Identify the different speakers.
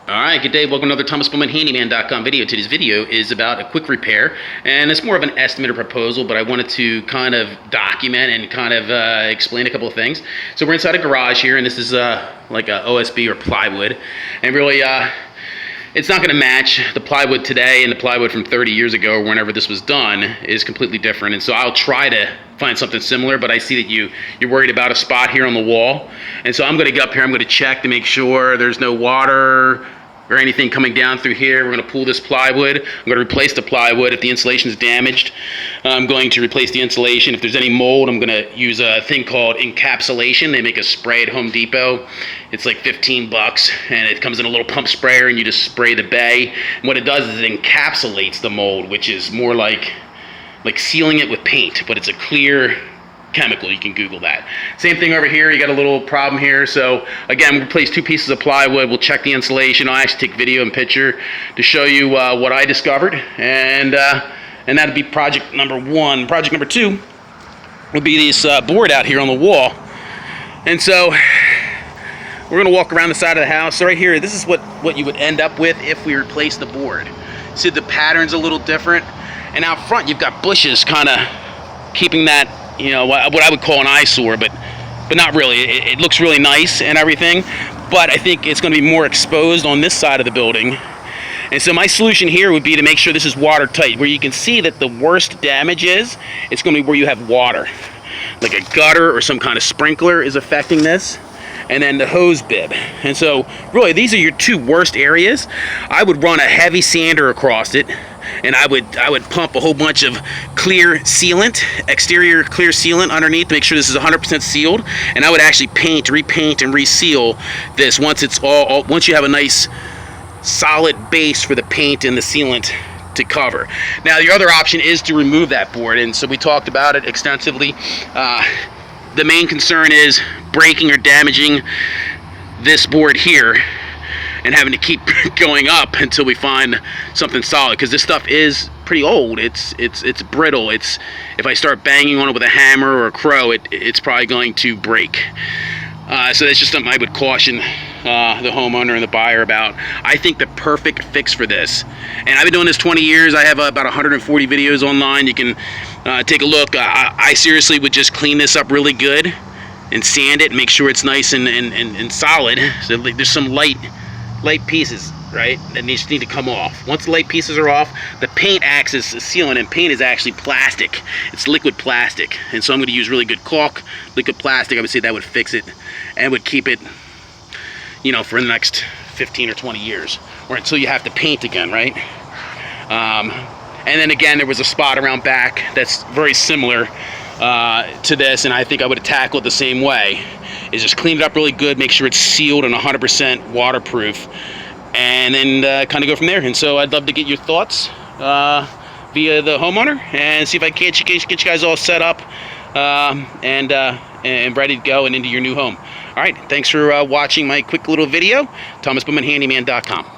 Speaker 1: Alright, good day. Welcome to another ThomasBowmanHandyman.com video. Today's video is about a quick repair, and it's more of an estimate or proposal, but I wanted to kind of document and kind of explain a couple of things. So we're inside a garage here, and this is like a OSB or plywood, and really it's not going to match the plywood today, and the plywood from 30 years ago or whenever this was done is completely different. And so I'll try to find something similar, but I see that you're worried about a spot here on the wall, and so I'm going to get up here. I'm going to check to make sure there's no water or anything coming down through here. We're going to pull this plywood. I'm going to replace the plywood. If the insulation is damaged, I'm going to replace the insulation. If there's any mold, I'm going to use a thing called encapsulation. They make a spray at Home Depot. It's like 15 bucks, and it comes in a little pump sprayer, and you just spray the bay. And what it does is it encapsulates the mold, which is more like sealing it with paint, but it's a clear chemical. You can Google that. Same thing over here. You got a little problem here. So again, we'll replace 2 pieces of plywood. We'll check the insulation. I'll actually take video and picture to show you what I discovered, and that'd be project number 1. Project number 2 would be this board out here on the wall. And so we're going to walk around the side of the house. So right here, this is what you would end up with if we replace the board. See, the pattern's a little different, and out front you've got bushes kind of keeping that, you know, what I would call an eyesore, but not really. It looks really nice and everything, but I think it's going to be more exposed on this side of the building. And so my solution here would be to make sure this is watertight. Where you can see that the worst damage is, it's going to be where you have water, like a gutter or some kind of sprinkler is affecting this, and then the hose bib. And so really, these are your 2 worst areas. I would run a heavy sander across it, and I would pump a whole bunch of clear sealant, exterior clear sealant underneath to make sure this is 100% sealed. And I would actually paint, repaint, and reseal this once it's once you have a nice solid base for the paint and the sealant to cover. Now, the other option is to remove that board, and so we talked about it extensively. The main concern is breaking or damaging this board here and having to keep going up until we find something solid, because this stuff is pretty old. It's brittle. If I start banging on it with a hammer or a crow, it's probably going to break. So that's just something I would caution the homeowner and the buyer about. I think the perfect fix for this, and I've been doing this 20 years. I have about 140 videos online. You can take a look. I seriously would just clean this up really good and sand it and make sure it's nice and solid. So there's some light pieces, right, that need to come off. Once the light pieces are off, the paint acts as a sealant, and paint is actually plastic. It's liquid plastic, and so I'm going to use really good caulk, liquid plastic. I would say that would fix it and would keep it, you know, for the next 15 or 20 years, or until you have to paint again, right? And then again, there was a spot around back that's very similar to this, and I think I would have tackled the same way. Is just clean it up really good, make sure it's sealed and 100% waterproof, and then kind of go from there. And so I'd love to get your thoughts via the homeowner, and see if I can get you guys all set up and ready to go and into your new home. All right, thanks for watching my quick little video. ThomasBowmanHandyman.com.